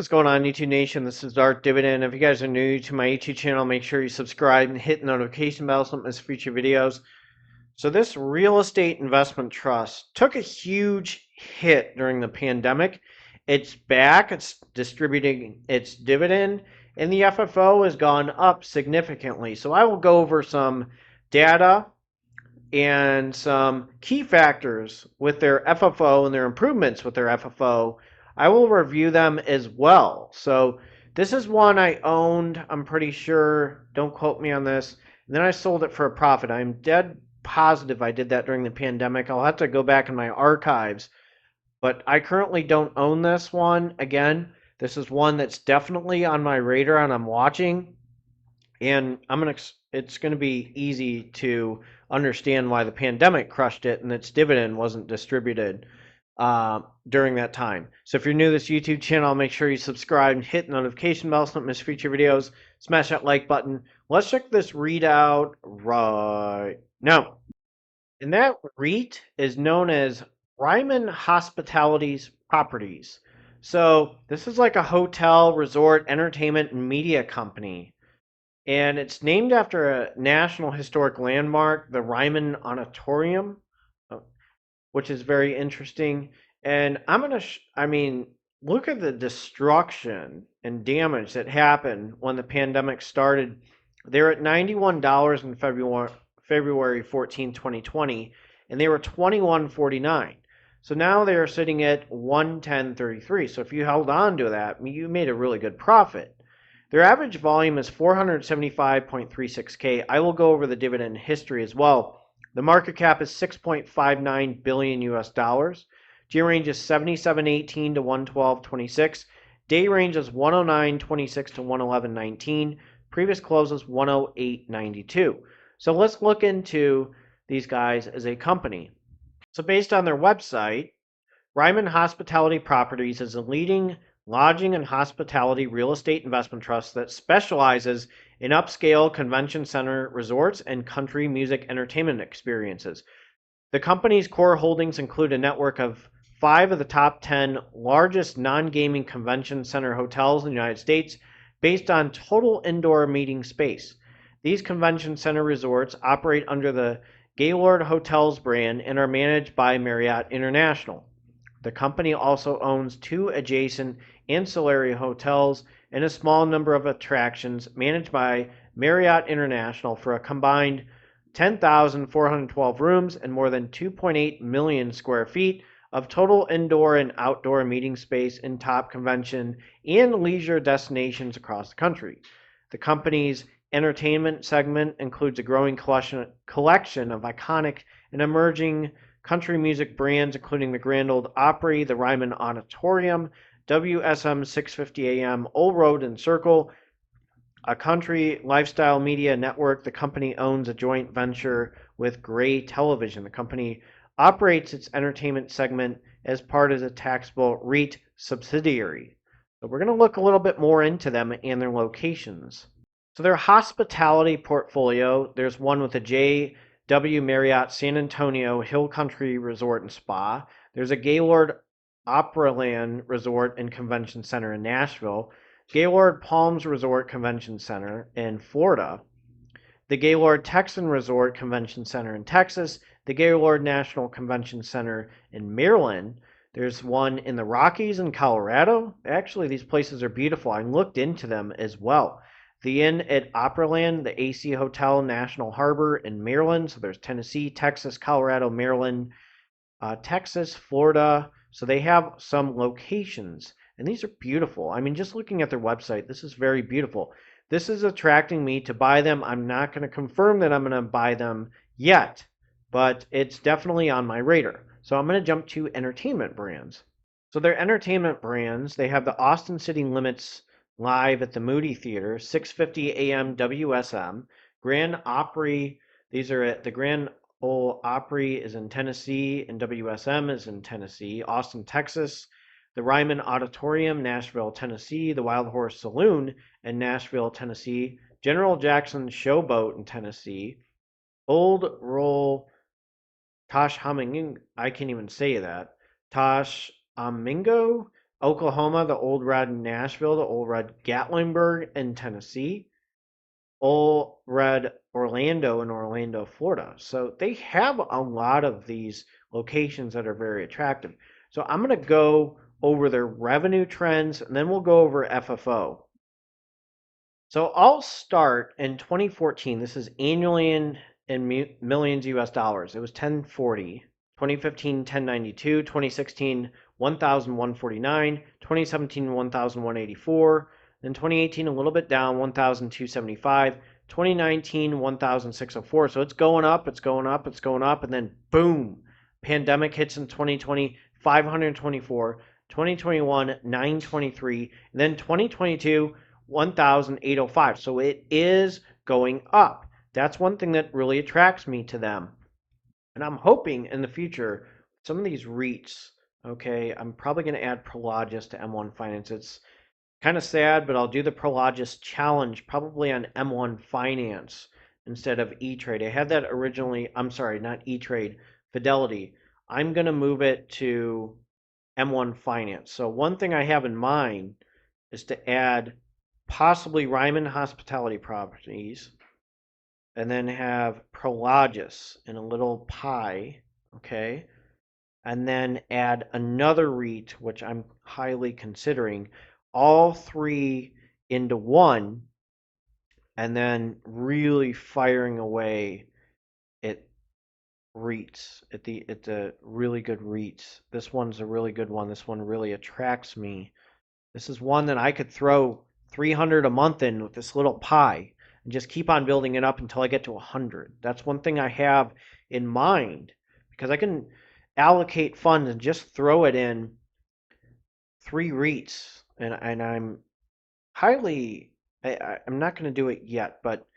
What's going on, YouTube Nation? This is Dark Dividend. If you guys are new to my YouTube channel, make sure you subscribe and hit the notification bell so you don't miss future videos. So this real estate investment trust took a huge hit during the pandemic. It's back, it's distributing its dividend, and the FFO has gone up significantly. So I will go over some data and some key factors with their FFO and their improvements with their FFO. I will review them as well. So this is one I owned, I'm pretty sure. Don't quote me on this. And then I sold it for a profit. I'm dead positive I did that during the pandemic. I'll have to go back in my archives. But I currently don't own this one. Again, this is one that's definitely on my radar and I'm watching. And it's going to be easy to understand why the pandemic crushed it and its dividend wasn't distributed during that time. So if you're new to this YouTube channel, make sure you subscribe and hit the notification bell so you don't miss future videos. Smash that like button. Let's check this REIT out right now. And that REIT is known as Ryman Hospitality's Properties. So this is like a hotel, resort, entertainment, and media company. And it's named after a National Historic Landmark, the Ryman Auditorium, which is very interesting. And look at the destruction and damage that happened when the pandemic started. They're at $91 in February 14, 2020, and they were $21.49. So now they are sitting at $110.33. So if you held on to that, you made a really good profit. Their average volume is 475.36K. I will go over the dividend history as well. The market cap is 6.59 billion US dollars. G range is 77.18 to 112.26. Day range is 109.26 to 111.19. Previous close is 108.92. So let's look into these guys as a company. So based on their website, Ryman Hospitality Properties is a leading lodging and hospitality real estate investment trust that specializes in upscale convention center resorts and country music entertainment experiences. The company's core holdings include a network of 5 of the top 10 largest non-gaming convention center hotels in the United States based on total indoor meeting space. These convention center resorts operate under the Gaylord Hotels brand and are managed by Marriott International. The company also owns 2 adjacent ancillary hotels and a small number of attractions managed by Marriott International for a combined 10,412 rooms and more than 2.8 million square feet of total indoor and outdoor meeting space in top convention and leisure destinations across the country. The company's entertainment segment includes a growing collection of iconic and emerging country music brands, including the Grand Ole Opry, the Ryman Auditorium, WSM 650 AM, Old Road and Circle, a country lifestyle media network. The company owns a joint venture with Gray Television. The company operates its entertainment segment as part of the taxable REIT subsidiary. So we're going to look a little bit more into them and their locations. So their hospitality portfolio, there's one with a JW Marriott San Antonio Hill Country Resort and Spa. There's a Gaylord Opryland Resort and Convention Center in Nashville, Gaylord Palms Resort Convention Center in Florida, the Gaylord Texan Resort Convention Center in Texas, the Gaylord National Convention Center in Maryland. There's one in the Rockies in Colorado. Actually, these places are beautiful. I looked into them as well. The Inn at Opryland, the AC Hotel National Harbor in Maryland. So there's Tennessee, Texas, Colorado, Maryland, Texas, Florida. So they have some locations, and these are beautiful. I mean, just looking at their website, this is very beautiful. This is attracting me to buy them. I'm not going to confirm that I'm going to buy them yet, but it's definitely on my radar. So I'm going to jump to entertainment brands. So their entertainment brands, they have the Austin City Limits live at the Moody Theater, 650 AM WSM, Grand Opry. These are at the Grand Ole Opry is in Tennessee, and WSM is in Tennessee. Austin, Texas, the Ryman Auditorium, Nashville, Tennessee, the Wild Horse Saloon in Nashville, Tennessee, General Jackson Showboat in Tennessee, Old Roll Tosh Humming, I can't even say that, Tosh Amingo Oklahoma, the Old Red Nashville, the Old Red Gatlinburg in Tennessee, Old Red Orlando in Orlando, Florida. So they have a lot of these locations that are very attractive. So I'm going to go over their revenue trends and then we'll go over FFO. So I'll start in 2014. This is annually in millions US dollars. It was 1040. 2015, 1092. 2016, 1,149. 2017, 1,184. Then 2018, a little bit down, 1,275. 2019, 1,604. So it's going up, it's going up, it's going up, and then boom, pandemic hits in 2020, 524. 2021, 923. And then 2022, 1,805. So it is going up. That's one thing that really attracts me to them. And I'm hoping in the future, some of these REITs, okay, I'm probably going to add Prologis to M1 Finance. It's kind of sad, but I'll do the Prologis challenge probably on M1 Finance instead of E-Trade. I had that originally, I'm sorry, not E-Trade, Fidelity. I'm going to move it to M1 Finance. So one thing I have in mind is to add possibly Ryman Hospitality Properties, and then have Prologis in a little pie, okay? And then add another REIT, which I'm highly considering, all three into one, and then really firing away at REITs, at the really good REITs. This one's a really good one. This one really attracts me. This is one that I could throw 300 a month in with this little pie and just keep on building it up until I get to 100. That's one thing I have in mind because I can allocate funds and just throw it in 3 REITs. And I'm highly, I'm not going to do it yet, but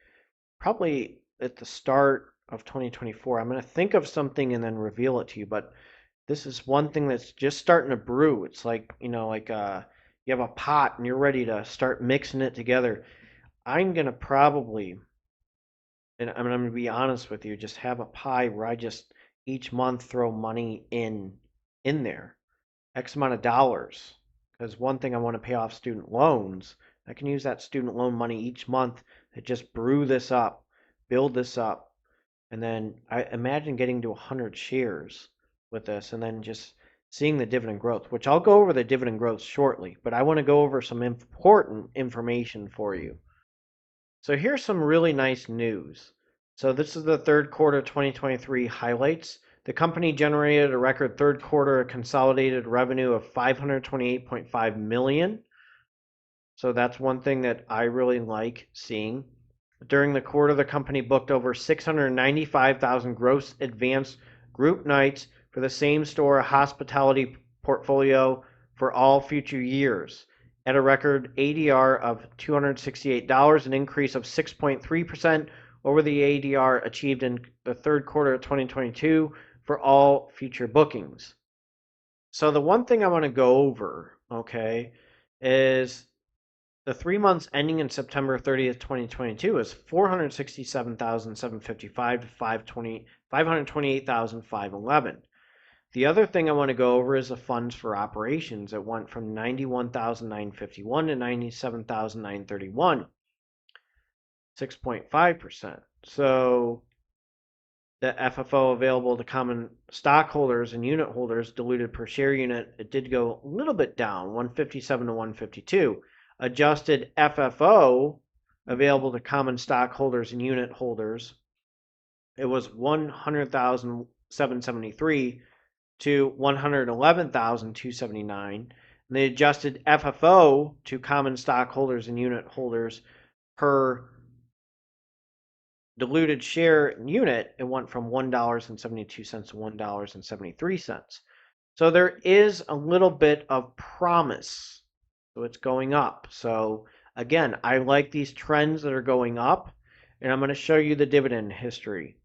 probably at the start of 2024, I'm going to think of something and then reveal it to you. But this is one thing that's just starting to brew. It's like, you have a pot and you're ready to start mixing it together. I'm going to probably, and I'm going to be honest with you, just have a pie where I just each month throw money in there, X amount of dollars. Because one thing I want to pay off student loans, I can use that student loan money each month to just brew this up, build this up, and then I imagine getting to 100 shares with this, and then just seeing the dividend growth, which I'll go over the dividend growth shortly, but I want to go over some important information for you. So here's some really nice news. So this is the third quarter 2023 highlights. The company generated a record third quarter consolidated revenue of $528.5 million. So that's one thing that I really like seeing. During the quarter, the company booked over 695,000 gross advanced group nights for the same store hospitality portfolio for all future years at a record ADR of $268, an increase of 6.3% over the ADR achieved in the third quarter of 2022 for all future bookings. So the one thing I want to go over, okay, is the 3 months ending in September 30th, 2022 is 467,755 to 528,511. The other thing I want to go over is the funds for operations. It went from 91,951 to 97,931, 6.5%. So the FFO available to common stockholders and unit holders diluted per share unit, it did go a little bit down, 157 to 152. Adjusted FFO available to common stockholders and unit holders, it was 100,773 to 111,279. And the adjusted FFO to common stockholders and unit holders per diluted share unit, it went from $1.72 to $1.73. So there is a little bit of promise. So it's going up. So again, I like these trends that are going up, and I'm going to show you the dividend history.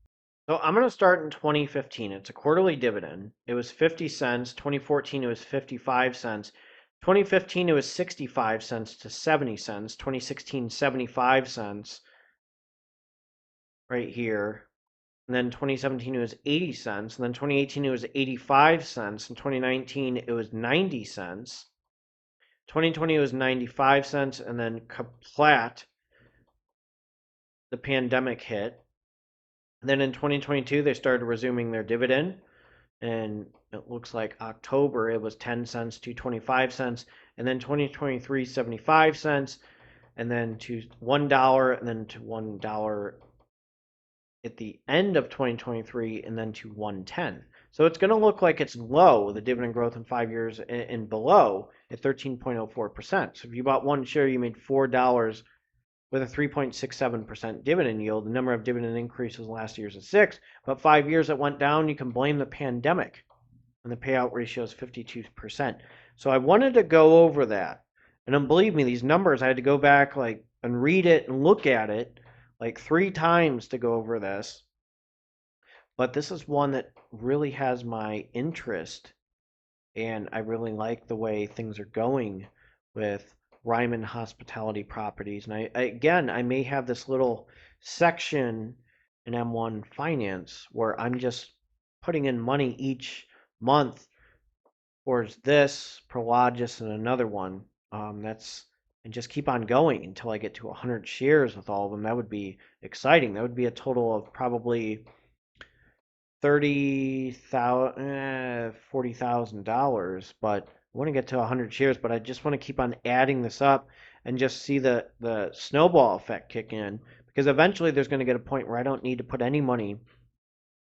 So I'm going to start in 2015. It's a quarterly dividend. It was 50 cents. 2014, it was 55 cents. 2015, it was 65 cents to 70 cents. 2016, 75 cents right here. And then 2017, it was 80 cents. And then 2018, it was 85 cents. In 2019, it was 90 cents. 2020 was 95 cents, and then kaplat, the pandemic hit. And then in 2022, they started resuming their dividend, and it looks like October it was 10 cents to 25 cents, and then 2023 75 cents, and then to $1, and then to $1 at the end of 2023, and then to 110. So it's going to look like it's low, the dividend growth in 5 years and below at 13.04%. So if you bought one share, you made $4 with a 3.67% dividend yield. The number of dividend increases last year is 6, but 5 years it went down. You can blame the pandemic, and the payout ratio is 52%. So I wanted to go over that. And then believe me, these numbers, I had to go back and read it and look at it like 3 times to go over this. But this is one that really has my interest, and I really like the way things are going with Ryman Hospitality Properties. And I may have this little section in M1 Finance where I'm just putting in money each month towards this, Prologis, and another one. And just keep on going until I get to 100 shares with all of them. That would be exciting. That would be a total of probably $40,000, but I want to get to 100 shares, but I just want to keep on adding this up and just see the snowball effect kick in, because eventually there's going to get a point where I don't need to put any money,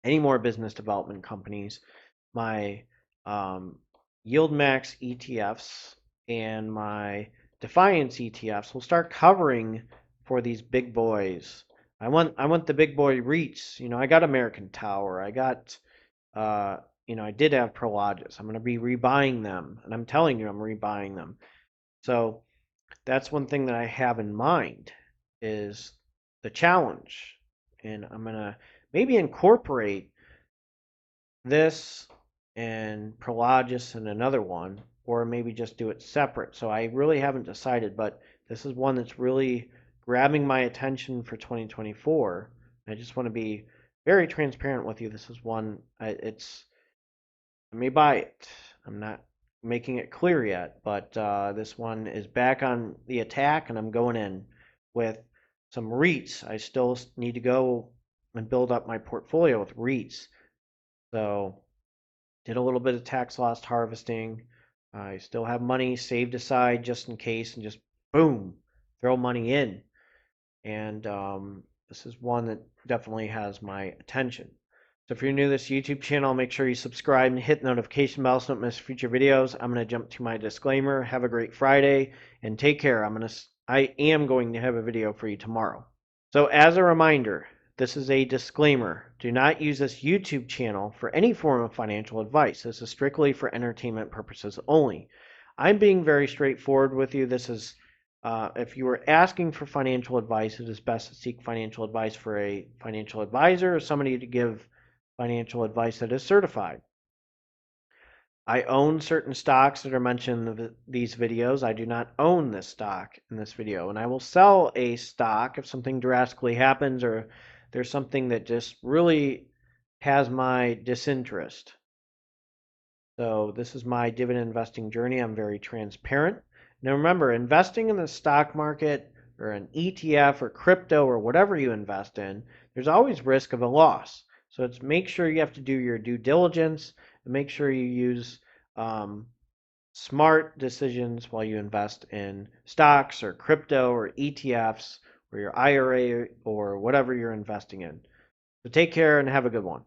any more business development companies. My Yield Max ETFs and my Defiance ETFs will start covering for these big boys. I want the big boy REITs. I got American Tower. I got I did have Prologis. I'm going to be rebuying them, and I'm telling you, I'm rebuying them. So that's one thing that I have in mind is the challenge, and I'm going to maybe incorporate this and Prologis and another one, or maybe just do it separate. So I really haven't decided, but this is one that's really grabbing my attention for 2024. I just want to be very transparent with you. This is one, I may buy it. I'm not making it clear yet, but this one is back on the attack, and I'm going in with some REITs. I still need to go and build up my portfolio with REITs. So did a little bit of tax loss harvesting. I still have money saved aside just in case, and just boom, throw money in. And this is one that definitely has my attention. So if you're new to this YouTube channel, make sure you subscribe and hit the notification bell so you don't miss future videos. I'm going to jump to my disclaimer. Have a great Friday and take care. I am going to have a video for you tomorrow. So as a reminder, this is a disclaimer. Do not use this YouTube channel for any form of financial advice. This is strictly for entertainment purposes only. I'm being very straightforward with you. This is if you are asking for financial advice, it is best to seek financial advice for a financial advisor or somebody to give financial advice that is certified. I own certain stocks that are mentioned in these videos. I do not own this stock in this video, and I will sell a stock if something drastically happens or there's something that just really has my disinterest. So this is my dividend investing journey. I'm very transparent. Now remember, investing in the stock market or an ETF or crypto or whatever you invest in, there's always risk of a loss. So it's make sure you have to do your due diligence and make sure you use smart decisions while you invest in stocks or crypto or ETFs or your IRA or whatever you're investing in. So take care and have a good one.